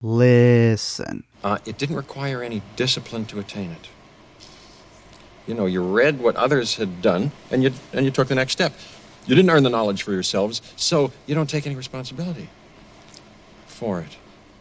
Listen. It didn't require any discipline to attain it. You know, you read what others had done, and you took the next step. You didn't earn the knowledge for yourselves, so you don't take any responsibility for it.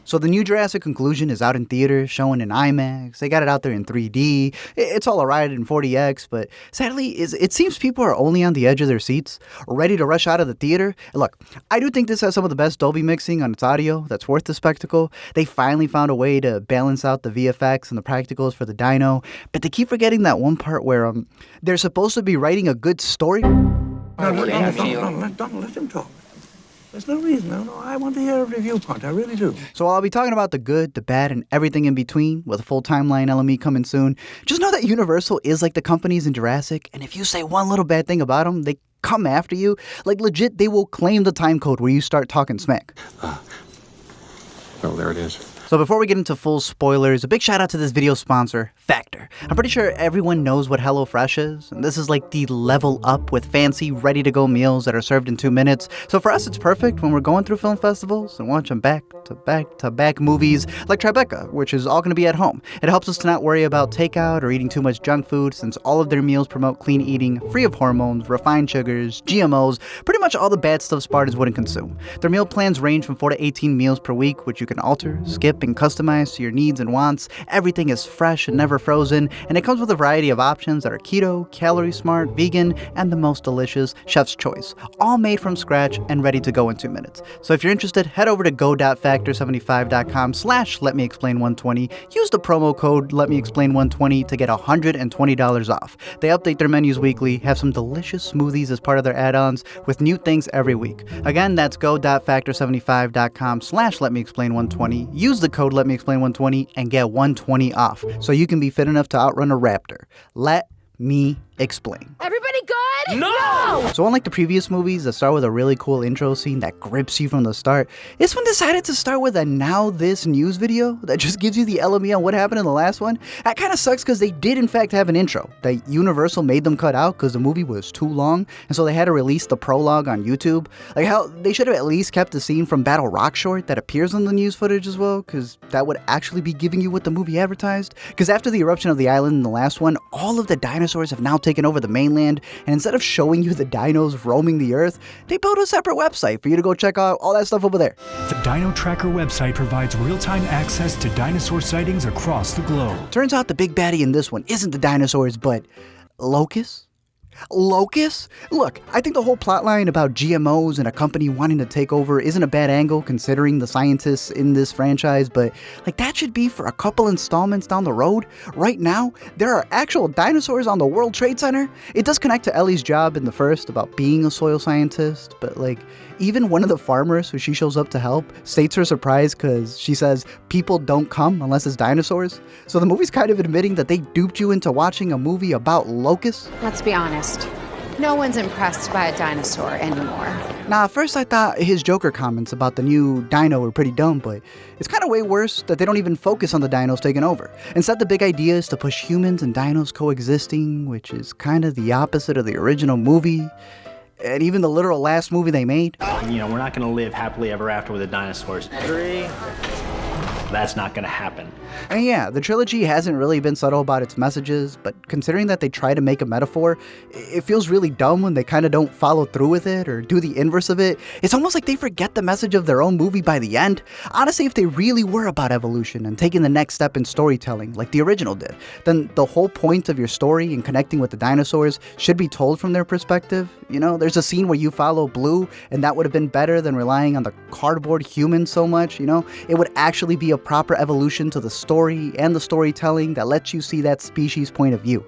So the new Jurassic Conclusion is out in theaters, showing in IMAX. They got it out there in 3D. It's all alright in 40X, but sadly, it seems people are only on the edge of their seats, ready to rush out of the theater. And look, I do think this has some of the best Dolby mixing on its audio that's worth the spectacle. They finally found a way to balance out the VFX and the practicals for the dino, but they keep forgetting that one part where they're supposed to be writing a good story. Don't let him talk. There's no reason. No, I want to hear a review point. I really do. So I'll be talking about the good, the bad, and everything in between with a full timeline LME coming soon. Just know that Universal is like the companies in Jurassic, and if you say one little bad thing about them, they come after you. Like legit, they will claim the time code where you start talking smack. Well, there it is. So before we get into full spoilers, a big shout out to this video sponsor, Factor. I'm pretty sure everyone knows what HelloFresh is, and this is like the level up with fancy, ready-to-go meals that are served in 2 minutes. So for us, it's perfect when we're going through film festivals and watching back-to-back movies like Tribeca, which is all going to be at home. It helps us to not worry about takeout or eating too much junk food, since all of their meals promote clean eating, free of hormones, refined sugars, GMOs, pretty much all the bad stuff Spartans wouldn't consume. Their meal plans range from 4 to 18 meals per week, which you can alter, skip, and customize to your needs and wants. Everything is fresh and never frozen, and it comes with a variety of options that are keto, calorie smart, vegan, and the most delicious, chef's choice, all made from scratch and ready to go in 2 minutes. So if you're interested, head over to go.factor75.com/letmeexplain120. Use the promo code letmeexplain120 to get $120 off. They update their menus weekly, have some delicious smoothies as part of their add-ons with new things every week. Again, that's go.factor75.com/letmeexplain120. Use the code letmeexplain120 and get $120 off, so you can be fit enough to outrun a raptor. Let me explain. Everybody good? No! So unlike the previous movies that start with a really cool intro scene that grips you from the start, this one decided to start with a now this news video that just gives you the LME on what happened in the last one. That kind of sucks because they did in fact have an intro that Universal made them cut out because the movie was too long, and so they had to release the prologue on YouTube. Like how they should have at least kept the scene from Battle Rock short that appears on the news footage as well, because that would actually be giving you what the movie advertised. Because after the eruption of the island in the last one, all of the dinosaurs have now taken over the mainland, and instead of showing you the dinos roaming the earth, they built a separate website for you to go check out all that stuff over there. The Dino Tracker website provides real-time access to dinosaur sightings across the globe. Turns out the big baddie in this one isn't the dinosaurs, but locusts? Locusts? Look, I think the whole plotline about GMOs and a company wanting to take over isn't a bad angle considering the scientists in this franchise, but like that should be for a couple installments down the road. Right now, there are actual dinosaurs on the World Trade Center. It does connect to Ellie's job in the first about being a soil scientist, but like even one of the farmers who she shows up to help states her surprise because she says people don't come unless it's dinosaurs. So the movie's kind of admitting that they duped you into watching a movie about locusts. Let's be honest. No one's impressed by a dinosaur anymore. Now, at first I thought his Joker comments about the new dino were pretty dumb, but it's kind of way worse that they don't even focus on the dinos taking over. Instead, the big idea is to push humans and dinos coexisting, which is kind of the opposite of the original movie. And even the literal last movie they made. You know, we're not gonna live happily ever after with the dinosaurs. 3. That's not gonna happen. And yeah, the trilogy hasn't really been subtle about its messages, but considering that they try to make a metaphor, it feels really dumb when they kind of don't follow through with it or do the inverse of it. It's almost like they forget the message of their own movie by the end. Honestly, if they really were about evolution and taking the next step in storytelling like the original did, then the whole point of your story and connecting with the dinosaurs should be told from their perspective. You know, there's a scene where you follow Blue, and that would have been better than relying on the cardboard humans so much, you know? It would actually be a proper evolution to the story and the storytelling that lets you see that species' point of view.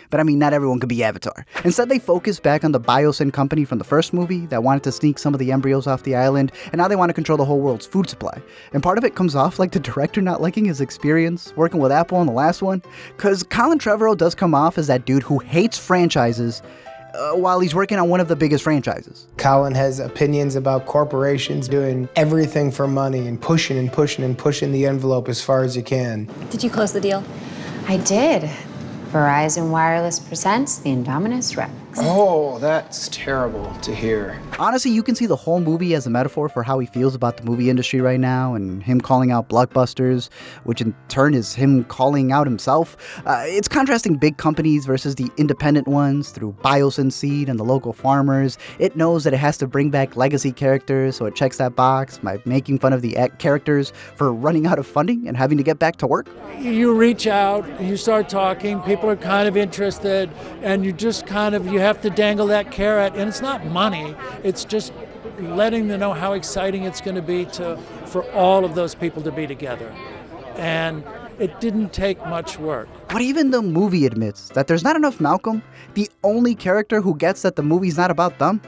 But I mean, not everyone could be Avatar. Instead, they focused back on the Biosyn company from the first movie that wanted to sneak some of the embryos off the island, and now they want to control the whole world's food supply. And part of it comes off like the director not liking his experience working with Apple on the last one, because Colin Trevorrow does come off as that dude who hates franchises while he's working on one of the biggest franchises. Colin has opinions about corporations doing everything for money and pushing the envelope as far as you can. Did you close the deal? I did. Verizon Wireless presents the Indominus Rex. Oh, that's terrible to hear. Honestly, you can see the whole movie as a metaphor for how he feels about the movie industry right now and him calling out blockbusters, which in turn is him calling out himself. It's contrasting big companies versus the independent ones through Biosyn Seed and the local farmers. It knows that it has to bring back legacy characters, so it checks that box by making fun of the characters for running out of funding and having to get back to work. You reach out, you start talking, people are kind of interested, and you just you have to dangle that carrot, and it's not money, it's just letting them know how exciting it's going to be for all of those people to be together. And it didn't take much work. But even the movie admits that there's not enough Malcolm, the only character who gets that the movie's not about them.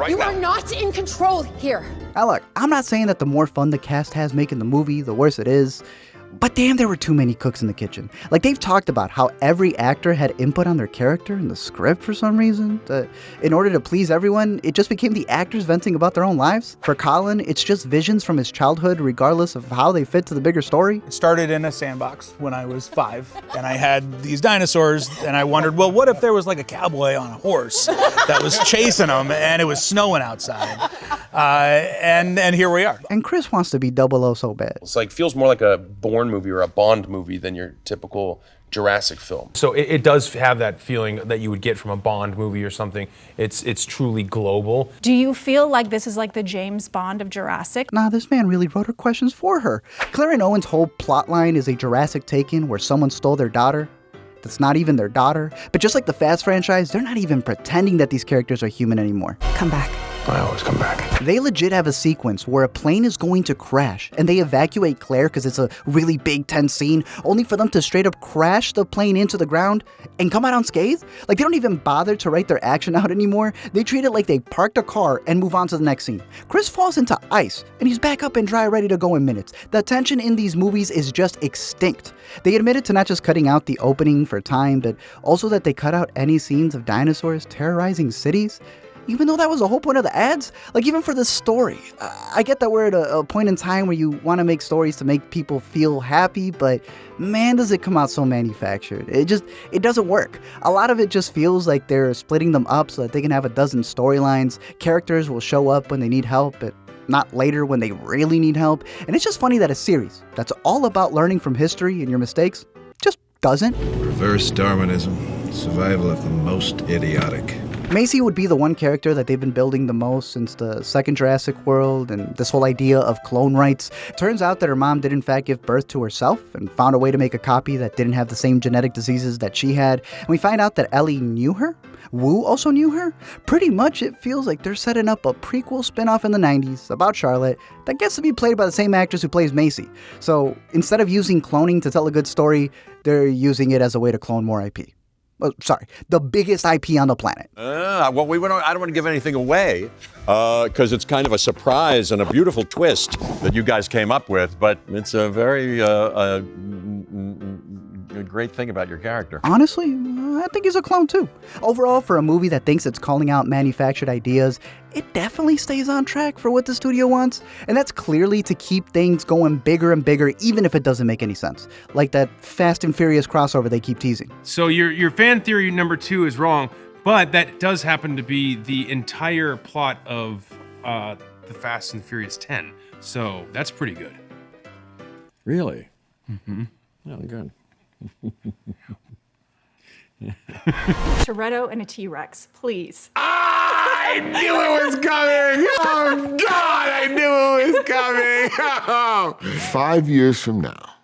You are not in control here. Now look, I'm not saying that the more fun the cast has making the movie, the worse it is. But damn, there were too many cooks in the kitchen. Like, they've talked about how every actor had input on their character in the script for some reason. In order to please everyone, it just became the actors venting about their own lives. For Colin, it's just visions from his childhood, regardless of how they fit to the bigger story. It started in a sandbox when I was 5, and I had these dinosaurs, and I wondered, well, what if there was like a cowboy on a horse that was chasing them, and it was snowing outside? And here we are. And Chris wants to be 00 so bad. It's like, feels more like a Bourne movie or a Bond movie than your typical Jurassic film. So it does have that feeling that you would get from a Bond movie or something. It's truly global. Do you feel like this is like the James Bond of Jurassic? Nah, this man really wrote her questions for her. Claire and Owen's whole plot line is a Jurassic Taken where someone stole their daughter. That's not even their daughter. But just like the Fast franchise, they're not even pretending that these characters are human anymore. Come back. I always come back. They legit have a sequence where a plane is going to crash and they evacuate Claire because it's a really big tense scene, only for them to straight up crash the plane into the ground and come out unscathed. Like, they don't even bother to write their action out anymore. They treat it like they parked a car and move on to the next scene. Chris falls into ice and he's back up and dry, ready to go in minutes. The tension in these movies is just extinct. They admitted to not just cutting out the opening for time, but also that they cut out any scenes of dinosaurs terrorizing cities. Even though that was the whole point of the ads, like, even for this story. I get that we're at a point in time where you want to make stories to make people feel happy, but man, does it come out so manufactured. It doesn't work. A lot of it just feels like they're splitting them up so that they can have a dozen storylines. Characters will show up when they need help, but not later when they really need help. And it's just funny that a series that's all about learning from history and your mistakes just doesn't. Reverse Darwinism, survival of the most idiotic. Macy would be the one character that they've been building the most since the second Jurassic World and this whole idea of clone rights. Turns out that her mom did in fact give birth to herself and found a way to make a copy that didn't have the same genetic diseases that she had. And we find out that Ellie knew her. Wu also knew her. Pretty much it feels like they're setting up a prequel spin-off in the 90s about Charlotte that gets to be played by the same actress who plays Macy. So instead of using cloning to tell a good story, they're using it as a way to clone more IP. Oh, sorry, the biggest IP on the planet. I don't want to give anything away because it's kind of a surprise and a beautiful twist that you guys came up with, but it's a very great thing about your character. Honestly, I think he's a clone too. Overall, for a movie that thinks it's calling out manufactured ideas, it definitely stays on track for what the studio wants, and that's clearly to keep things going bigger and bigger, even if it doesn't make any sense. Like that Fast and Furious crossover they keep teasing. So your fan theory number 2 is wrong, but that does happen to be the entire plot of the Fast and Furious 10. So that's pretty good. Really? Mm-hmm. Oh, good. Trevorrow and a T-Rex, please. I knew it was coming! Oh, God, I knew it was coming! 5 years from now,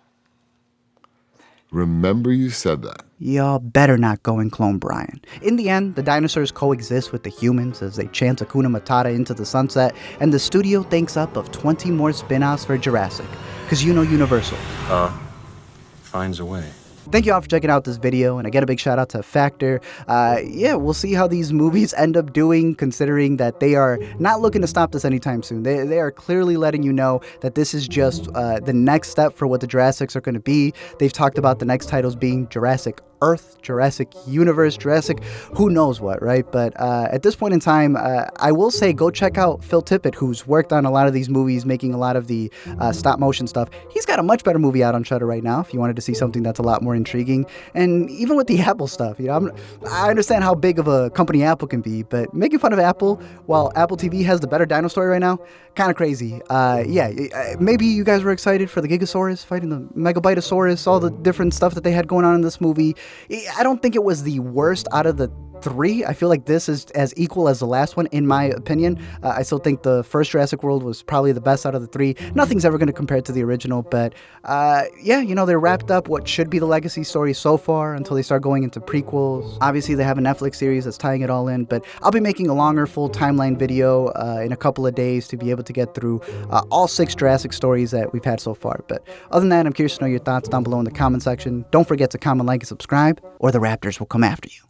remember you said that. Y'all better not go and clone Brian. In the end, the dinosaurs coexist with the humans as they chant Hakuna Matata into the sunset, and the studio thinks up of 20 more spin-offs for Jurassic. Because you know Universal Finds a way. Thank you all for checking out this video, and again, a big shout out to Factor. Yeah, we'll see how these movies end up doing, considering that they are not looking to stop this anytime soon. They are clearly letting you know that this is just the next step for what the Jurassics are going to be. They've talked about the next titles being Jurassic Earth, Jurassic Universe, Jurassic who knows what, right? But at this point in time, I will say go check out Phil Tippett, who's worked on a lot of these movies, making a lot of the stop motion stuff. He's got a much better movie out on Shudder right now if you wanted to see something that's a lot more intriguing. And even with the Apple stuff, I understand how big of a company Apple can be, but making fun of Apple while Apple TV has the better dino story right now, kind of crazy. Maybe you guys were excited for the Gigasaurus fighting the Megabitosaurus, all the different stuff that they had going on in this movie. I don't think it was the worst out of the 3. I feel like this is as equal as the last one, in my opinion. I still think the first Jurassic World was probably the best out of the 3. Nothing's ever going to compare to the original, but they wrapped up what should be the legacy story so far until they start going into prequels. Obviously, they have a Netflix series that's tying it all in, but I'll be making a longer full timeline video in a couple of days to be able to get through all 6 Jurassic stories that we've had so far. But other than that, I'm curious to know your thoughts down below in the comment section. Don't forget to comment, like, and subscribe, or the Raptors will come after you.